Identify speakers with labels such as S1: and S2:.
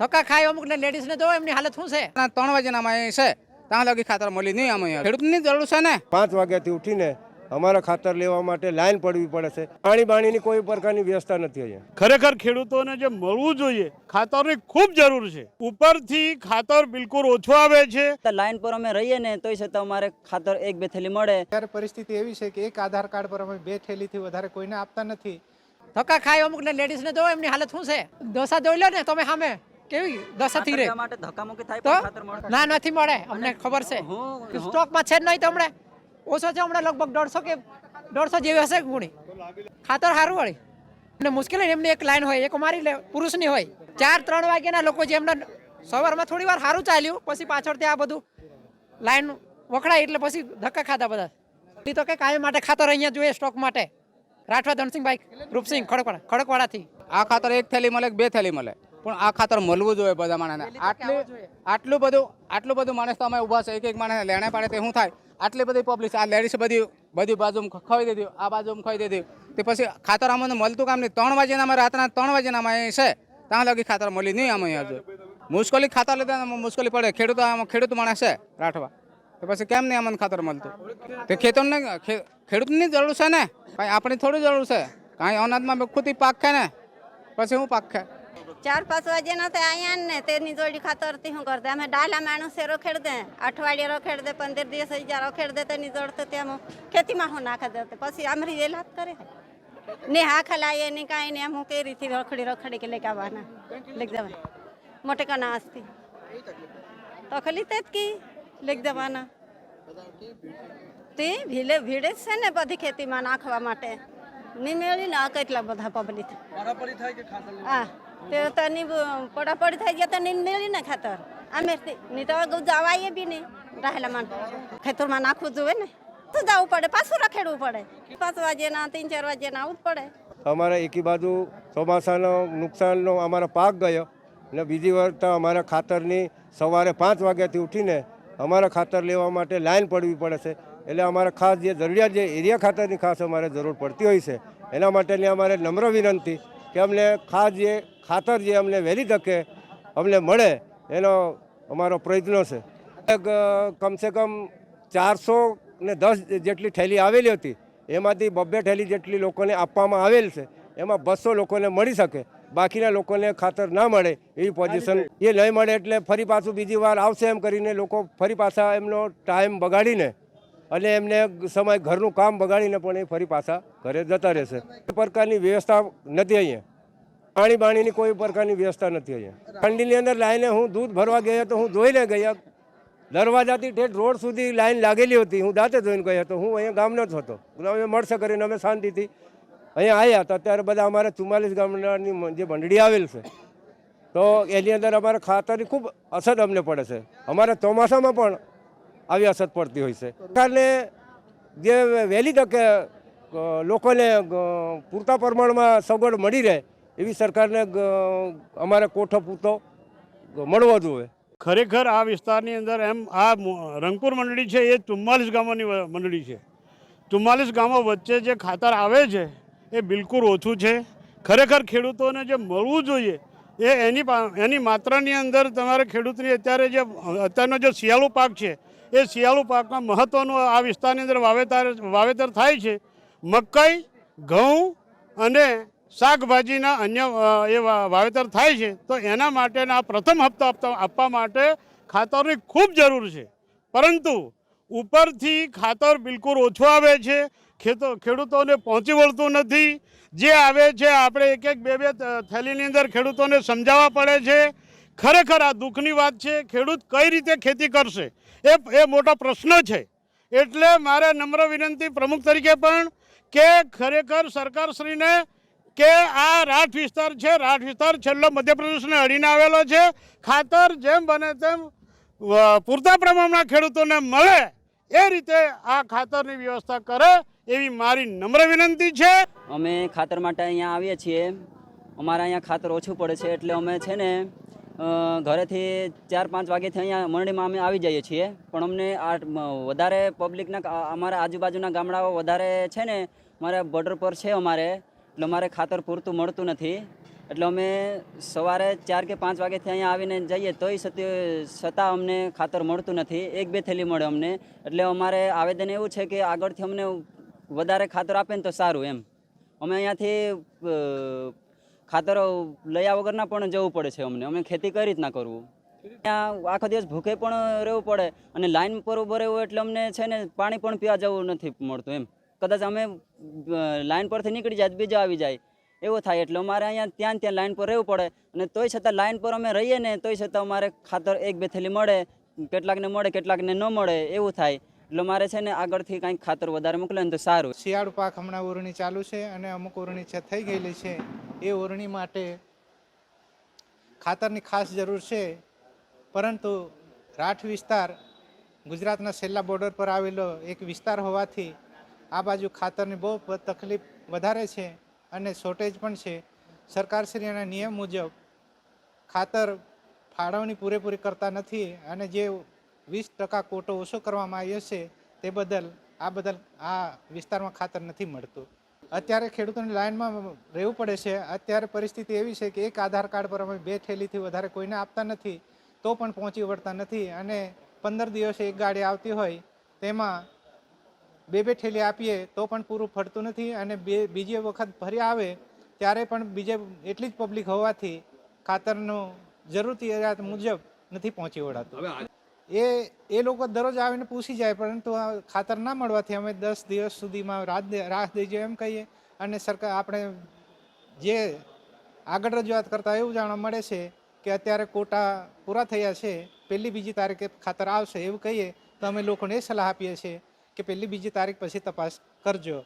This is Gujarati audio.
S1: ધક્કા ખાય અમુક ને લેડીઝ ને જો એમની હાલત શું છે
S2: 3 વાગ્યાના અમે છે ત્યાં લગી ખાતર મળી નહીં અમે ખેડૂતની જરૂર છે ને
S3: 5 વાગ્યાથી ઉઠીને અમારા ખાતર લેવા માટે લાઈન પડવી પડે છે. પાણીની કોઈ પ્રકારની વ્યવસ્થા નથી અહીંયા.
S4: ખરેખર ખેડૂતોને જે મળવું જોઈએ ખાતરની ખૂબ જરૂર છે. ઉપરથી ખાતર બિલકુલ ઓછું આવે છે.
S5: લાઈન પર અમે રહીએ ને તોય છતાં અમારે ખાતર 1-2 થેલી મળે.
S6: ત્યારે પરિસ્થિતિ એવી છે કે એક આધાર કાર્ડ પર અમે 2 થેલીથી વધારે કોઈને આપતા નથી.
S1: ધક્કા ખાય અમુક ને લેડીઝ ને જો એમની હાલત શું છે દોસા જોઈ લો ને તમે સામે કેવી દશા થઈ રહી
S5: માટે ધક્કામુક્કી થાય
S1: તો
S5: પણ ખાતર મળે
S1: ના નથી મળે અમને ખબર છે સ્ટોકમાં છે જ નહીં તો હમણાં ઓછો છે હમણાં લગભગ 150 કે 150 જેવી હશે ગુણી ખાતર સારું વળી અને મુશ્કેલી એમની એક લાઈન હોય એક અમારી પુરુષની હોય 4-3 વાગ્યાના લોકો જે એમના સવારમાં થોડી વાર સારું ચાલ્યું પછી પાછળથી આ બધું લાઈન વખડાય એટલે પછી ધક્કા ખાધા બધા એ તો કે કાયમ માટે ખાતર અહીંયા જોઈએ સ્ટોક માટે રાઠવા ધનસિંહભાઈ રૂપસિંહ ખડકવાડાથી
S2: આ ખાતર 1 થેલી મળે કે 2 થેલી મળે પણ આ ખાતર મળવું જોઈએ બધા માણસને. આટલું બધું માણસ તો અમે ઊભા છે એક માણસને લેણે પાડે તે શું થાય આટલી બધી પબ્લિક આ લેડીઝ બધી બાજુમાં ખવાઈ દીધી આ બાજુમાં ખવાઈ દીધી તે પછી ખાતર અમને મળતું કામ નહીં 3 વાગ્યાના અમે રાતના 3 વાગ્યાના અમે છે ત્યાં લગી ખાતર મળી નહીં અમે હજુ મુશ્કેલી ખાતર લીધા મુશ્કેલી પડે ખેડૂત માણસ છે રાઠવા તો પછી કેમ નહીં અમને ખાતર મળતું તે ખેડૂતની જરૂર છે ને કાંઈ આપણી થોડી જરૂર છે કાંઈ અનાજમાં ખુદી પાક ખાય ને પછી હું પાક ખાય
S7: 4-5 વાગે ના થાય અહીંયા ને તેની જોડી ખાતર થી શું કરતે અમે ડાલા માણસ રોખેડ દે અઠવાડિયે રોખેડ દે 15 દિવસ રોખેડ દે તેની જોડ તો ત્યાં ખેતીમાં હું નાખે દે પછી આમરી વેલાત કરે ને હા ખલાય ને કાંઈ ને હું કઈ રીતે રખડી કે લઈ આવવાના લઈ જવા મોટે કના આસ્તી તો ખલી તે કી લઈ જવાના તે ભીડે છે ને બધી ખેતીમાં નાખવા માટે નહીં મેળી ને કેટલા બધા પબ્લિક હા તે તની પડાપડી થઈ ગયા તો નહીં મેળી ને ખાતર અમે નહીં તો જવાય બી નહીં રહેલા માન ખેતરમાં નાખવું જોઈએ ને તો જવું પડે પાછું રખેડવું પડે 5 વાગ્યાના 3-4 વાગ્યાના આવું જ પડે.
S3: અમારા એકી બાજુ ચોમાસાનો નુકસાનનો અમારો પાક ગયો અને બીજી વાર તો અમારા ખાતરની સવારે 5 વાગ્યાથી ઉઠીને અમારા ખાતર લેવા માટે લાઈન પડવી પડે છે. એટલે અમારે ખાસ જે જરૂરિયાત જે એરિયા ખાતરની ખાસ અમારે જરૂર પડતી હોય છે એના માટેની અમારે નમ્ર વિનંતી કે અમને ખાસ જે ખાતર જે અમને વહેલી તકે અમને મળે એનો અમારો પ્રયત્ન છે. કમસે કમ 410 જેટલી થેલી આવેલી હતી એમાંથી 2 થેલી જેટલી લોકોને આપવામાં આવેલ છે એમાં 200 લોકોને મળી શકે બાકીના લોકોને ખાતર ના મળે એવી પોઝિશન એ નહીં મળે એટલે ફરી પાછું બીજી વાર આવશે એમ કરીને લોકો ફરી પાછા એમનો ટાઈમ બગાડીને અને એમને સમય ઘરનું કામ બગાડીને પણ એ ફરી પાછા ઘરે જતા રહેશે. કોઈ પ્રકારની વ્યવસ્થા નથી અહીંયા પાણીની કોઈ પ્રકારની વ્યવસ્થા નથી અહીંયા. ઠંડીની અંદર લાઈને હું દૂધ ભરવા ગયા તો હું જોઈને ગયા દરવાજાથી ઠેઠ રોડ સુધી લાઈન લાગેલી હતી હું દાંતે જોઈને ગયા તો હું અહીંયા ગામનો જ હતો અમે મળશે કરીને અમે શાંતિથી અહીંયા આવ્યા તો અત્યારે બધા અમારે 44 ગામડાની જે મંડળી આવેલ છે તો એની અંદર અમારે ખાતરની ખૂબ અસર અમને પડે છે. અમારે ચોમાસામાં પણ આવી અસર પડતી હોય છે. સરકારને જે વહેલી તકે લોકોને પૂરતા પ્રમાણમાં સગવડ મળી રહે એવી સરકારને અમારે કોઠો પૂરતો મળવો જોઈએ.
S4: ખરેખર આ વિસ્તારની અંદર એમ આ રંગપુર મંડળી છે એ 44 ગામોની મંડળી છે. 44 ગામો વચ્ચે જે ખાતર આવે છે એ બિલકુલ ઓછું છે. ખરેખર ખેડૂતોને જે મળવું જોઈએ એ એની માત્રાની અંદર તમારે ખેડૂતની અત્યારનો જે શિયાળુ પાક છે એ શિયાળુ પાકમાં મહત્ત્વનું આ વિસ્તારની અંદર વાવેતર થાય છે. મકાઈ ઘઉં અને શાકભાજીના અન્ય એ વાવેતર થાય છે તો એના માટેના આ પ્રથમ હપ્તા આપવા માટે ખાતરની ખૂબ જરૂર છે. પરંતુ ઉપરથી ખાતર બિલકુલ ઓછું આવે છે ખેડૂતોને પહોંચી વળતું નથી. જે આવે છે આપણે 1-2 થેલીની અંદર ખેડૂતોને સમજાવવા પડે છે. ખરેખર આ દુઃખની વાત છે. ખેડૂત કઈ રીતે ખેતી કરશે એ મોટો પ્રશ્ન છે. એટલે મારે નમ્ર વિનંતી પ્રમુખ તરીકે પણ કે ખરેખર સરકારશ્રીને કે આ રાઠ વિસ્તાર છે રાઠ વિસ્તાર છેલ્લો મધ્યપ્રદેશને અડીને આવેલો છે. ખાતર જેમ બને તેમ પૂરતા પ્રમાણમાં ખેડૂતોને મળે એ રીતે આ ખાતરની વ્યવસ્થા કરે એવી મારી નમ્ર વિનંતી છે.
S5: અમે ખાતર માટે અહીંયા આવીએ છીએ. અમારે અહીંયા ખાતર ઓછું પડે છે એટલે અમે છે ને ઘરેથી 4-5 વાગ્યાથી અહીંયા મંડળીમાં અમે આવી જઈએ છીએ. પણ અમને આ વધારે પબ્લિકના અમારા આજુબાજુના ગામડાઓ વધારે છે ને અમારે બોર્ડર પર છે અમારે એટલે અમારે ખાતર પૂરતું મળતું નથી. એટલે અમે સવારે 4 કે 5 વાગ્યાથી અહીંયા આવીને જઈએ તોય છતાં અમને ખાતર મળતું નથી. 1-2 થેલી મળે અમને. એટલે અમારે આવેદન એવું છે કે આગળથી અમને વધારે ખાતર આપે ને તો સારું એમ. અમે અહીંયાથી ખાતર લયા વગરના પણ જવું પડે છે અમને. અમે ખેતી કઈ રીતના કરવું? ત્યાં આખો દિવસ ભૂખે પણ રહેવું પડે અને લાઈન પર ઊભો રહેવું એટલે અમને છે ને પાણી પણ પીવા જવું નથી મળતું એમ. કદાચ અમે લાઈન પરથી નીકળી જાય બીજો આવી જાય એવું થાય. એટલે અમારે અહીંયા ત્યાં લાઈન પર રહેવું પડે અને તોય છતાં લાઈન પર અમે રહીએ ને તોય છતાં અમારે ખાતર 1-2 થેલી મળે, કેટલાકને મળે કેટલાકને ન મળે એવું થાય. એટલે મારે છે ને આગળથી કંઈક ખાતર વધારે મોકલે ને તો સારું.
S6: શિયાળુ પાક હમણાં ઓરણી ચાલુ છે અને અમુક ઓરણી છે થઈ ગયેલી છે. એ ઓરણી માટે ખાતરની ખાસ જરૂર છે, પરંતુ રાઠ વિસ્તાર ગુજરાતના છેલ્લા બોર્ડર પર આવેલો એક વિસ્તાર હોવાથી આ બાજુ ખાતરની બહુ તકલીફ વધારે છે અને શોર્ટેજ પણ છે. સરકારશ્રીના નિયમ મુજબ ખાતર ફાળવણી પૂરેપૂરી કરતા નથી અને જે 20% કોટો ઓછો કરવામાં આવ્યો છે તે બદલ આ વિસ્તારમાં ખાતર નથી મળતું. અત્યારે ખેડૂતોની લાઇનમાં રહેવું પડે છે. અત્યારે પરિસ્થિતિ એવી છે કે એક આધાર કાર્ડ પર અમે 2 થેલીથી વધારે કોઈને આપતા નથી તો પણ પહોંચી વળતા નથી અને 15 દિવસે એક ગાડી આવતી હોય તેમાં 2-2 થેલી આપીએ તો પણ પૂરું ફળતું નથી અને બીજી વખત ફરી આવે ત્યારે પણ બીજે એટલી જ પબ્લિક હોવાથી ખાતરનું જરૂરિયાત મુજબ નથી પહોંચી વળાતું. એ લોકો દરરોજ આવીને પૂછી જાય, પરંતુ ખાતર ના મળવાથી અમે 10 દિવસ સુધીમાં રાહ દેજો એમ કહીએ અને સરકાર આપણે જે આગળ રજૂઆત કરતા એવું જાણવા મળે છે કે અત્યારે કોટા પૂરા થયા છે, 1લી-2જી તારીખે ખાતર આવશે એવું કહીએ તો અમે લોકોને એ સલાહ આપીએ છીએ કે 1લી-2જી તારીખ પછી તપાસ કરજો.